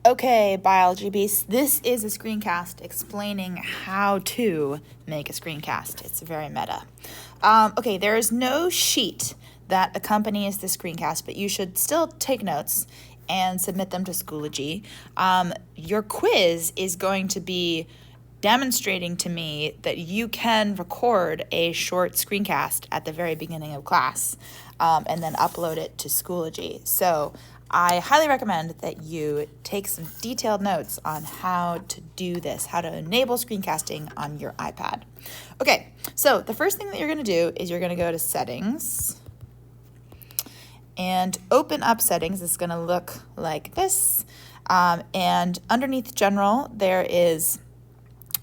Okay, biology beasts, this is a screencast explaining how to make a screencast. It's very meta. Okay, there is no sheet that accompanies the screencast, but you should still take notes and submit them to Schoology. Your quiz is going to be demonstrating to me that you can record a short screencast at the very beginning of class and then upload it to Schoology. So I highly recommend that you take some detailed notes on how to do this, how to enable screencasting on your iPad. Okay, so the first thing that you're going to do is you're going to go to Settings and open up Settings. It's going to look like this. And underneath General, there is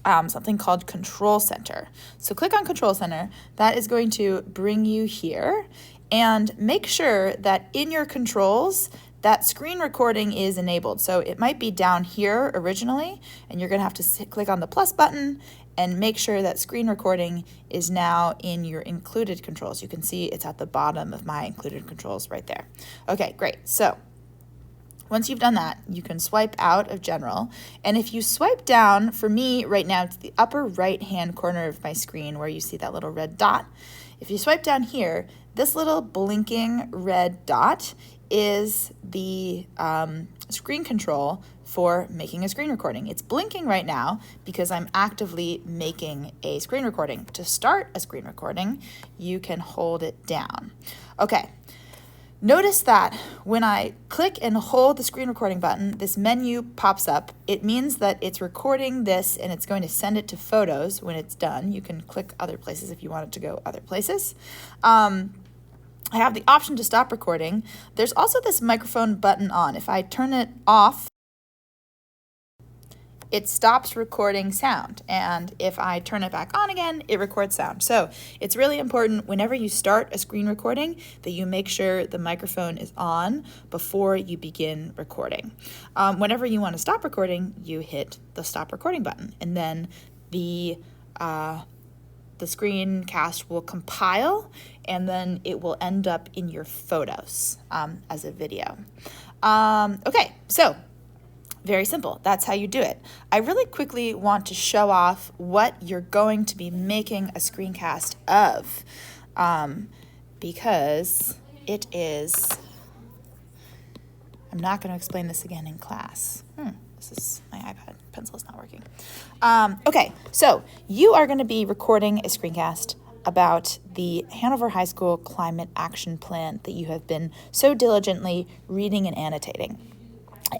something called Control Center. So click on Control Center. That is going to bring you here. And make sure that in your controls, that screen recording is enabled. So it might be down here originally, and you're going to have to click on the plus button and make sure that screen recording is now in your included controls. You can see it's at the bottom of my included controls right there. Okay, great. So once you've done that, you can swipe out of General. And if you swipe down, for me right now, it's the upper right-hand corner of my screen where you see that little red dot. If you swipe down here, this little blinking red dot is the screen control for making a screen recording. It's blinking right now because I'm actively making a screen recording. To start a screen recording, you can hold it down. Okay. Notice that when I click and hold the screen recording button, this menu pops up. It means that it's recording this and it's going to send it to photos when it's done. You can click other places if you want it to go other places. I have the option to stop recording. There's also this microphone button on. If I turn it off, it stops recording sound. And if I turn it back on again, it records sound. So it's really important whenever you start a screen recording that you make sure the microphone is on before you begin recording. Whenever you want to stop recording, you hit the stop recording button, and then the screencast will compile, and then it will end up in your photos as a video. Okay, so very simple. That's how you do it. I really quickly want to show off what you're going to be making a screencast of because it is, I'm not going to explain this again in class. This is my iPad. Pencil is not working. Okay, so you are going to be recording a screencast about the Hanover High School Climate Action Plan that you have been so diligently reading and annotating.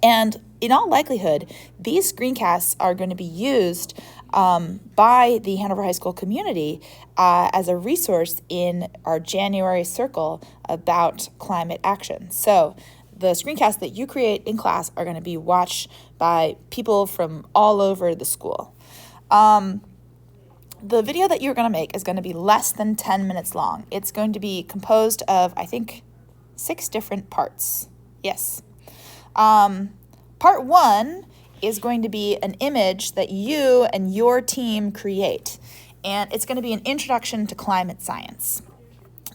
And in all likelihood, these screencasts are going to be used by the Hanover High School community as a resource in our January circle about climate action. So the screencasts that you create in class are going to be watched by people from all over the school. The video that you're going to make is going to be less than 10 minutes long. It's going to be composed of, I think, 6 different parts. Yes. Part 1 is going to be an image that you and your team create, and it's going to be an introduction to climate science.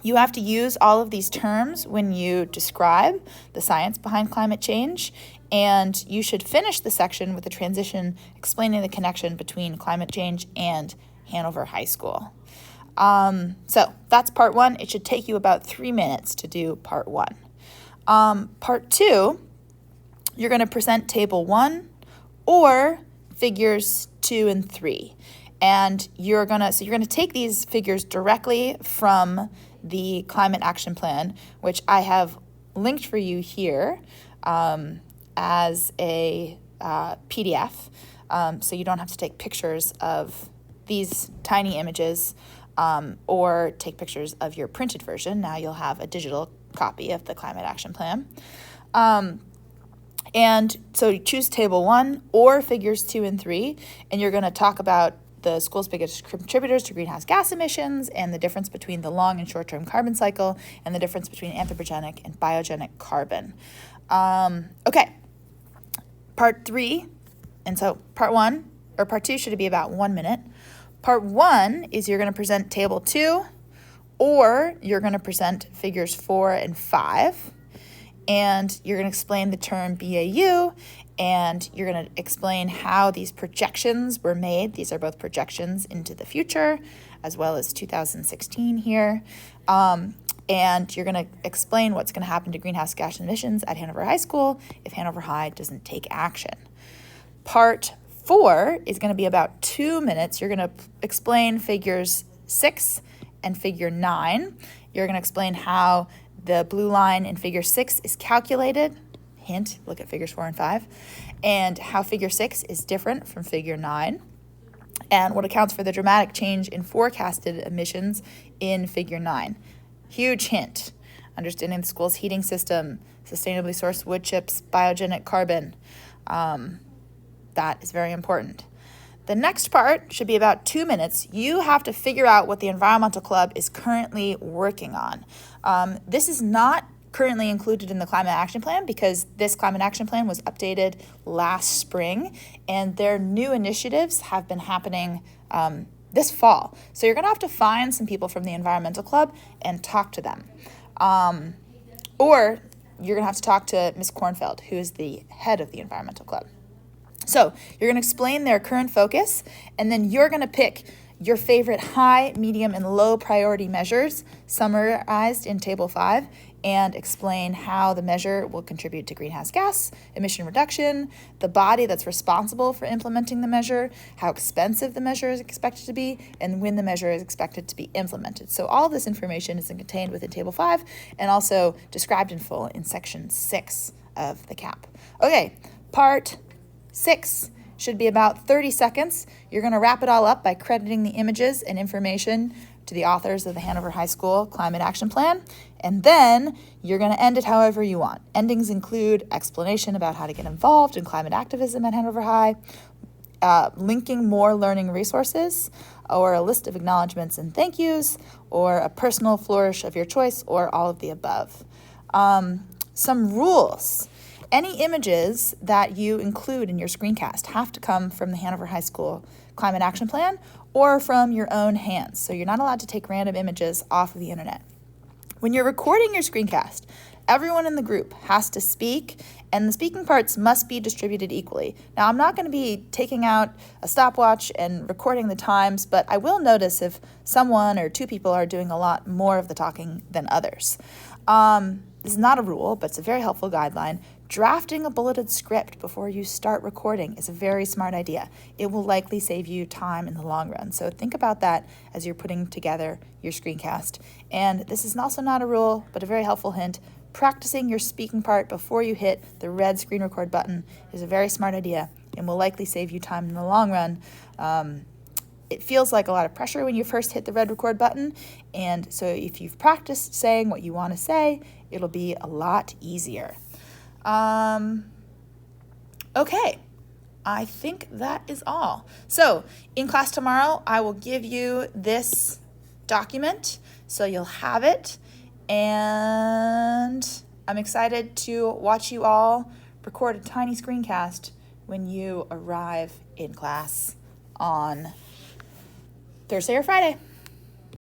You have to use all of these terms when you describe the science behind climate change, and you should finish the section with a transition explaining the connection between climate change and Hanover High School. So that's part 1. It should take you about 3 minutes to do part 1. Part 2, you're going to present table 1 or figures 2 and 3. And you're going to take these figures directly from the Climate Action Plan, which I have linked for you here as a PDF, so you don't have to take pictures of these tiny images or take pictures of your printed version. Now you'll have a digital copy of the Climate Action Plan. And so you choose table 1 or figures 2 and 3, and you're going to talk about the school's biggest contributors to greenhouse gas emissions and the difference between the long and short-term carbon cycle and the difference between anthropogenic and biogenic carbon. Okay, part 3, and so part 1 or part 2 should be about 1 minute. Part 1 is you're going to present table 2 or you're going to present figures 4 and 5. and you're going to explain the term BAU, and you're going to explain how these projections were made. These are both projections into the future, as well as 2016 here. And you're going to explain what's going to happen to greenhouse gas emissions at Hanover High School if Hanover High doesn't take action. Part 4 is going to be about 2 minutes. You're going to explain figures 6 and figure 9. You're going to explain how the blue line in figure 6 is calculated. Hint, look at figures 4 and 5. And how figure 6 is different from figure 9. And what accounts for the dramatic change in forecasted emissions in figure 9. Huge hint. Understanding the school's heating system, sustainably sourced wood chips, biogenic carbon. That is very important. The next part should be about 2 minutes. You have to figure out what the environmental club is currently working on. This is not currently included in the climate action plan because this climate action plan was updated last spring, and their new initiatives have been happening this fall. So you're going to have to find some people from the environmental club and talk to them. Or you're going to have to talk to Ms. Kornfeld, who is the head of the environmental club. So you're going to explain their current focus, and then you're going to pick your favorite high, medium, and low priority measures summarized in Table 5 and explain how the measure will contribute to greenhouse gas emission reduction, the body that's responsible for implementing the measure, how expensive the measure is expected to be, and when the measure is expected to be implemented. So all of this information is contained within Table 5 and also described in full in Section 6 of the CAP. Okay, Part 6 should be about 30 seconds. You're going to wrap it all up by crediting the images and information to the authors of the Hanover High School Climate Action Plan, and then you're going to end it however you want. Endings include explanation about how to get involved in climate activism at Hanover High, linking more learning resources, or a list of acknowledgments and thank yous, or a personal flourish of your choice, or all of the above. Some rules. Any images that you include in your screencast have to come from the Hanover High School Climate Action Plan or from your own hands. So you're not allowed to take random images off of the internet. When you're recording your screencast, everyone in the group has to speak, and the speaking parts must be distributed equally. Now, I'm not going to be taking out a stopwatch and recording the times, but I will notice if someone or two people are doing a lot more of the talking than others. This is not a rule, but it's a very helpful guideline. Drafting a bulleted script before you start recording is a very smart idea. It will likely save you time in the long run. So think about that as you're putting together your screencast. And this is also not a rule, but a very helpful hint. Practicing your speaking part before you hit the red screen record button is a very smart idea and will likely save you time in the long run. It feels like a lot of pressure when you first hit the red record button, and so if you've practiced saying what you want to say, it'll be a lot easier. Okay, I think that is all. So in class tomorrow, I will give you this document, so you'll have it, and I'm excited to watch you all record a tiny screencast when you arrive in class on Thursday or Friday.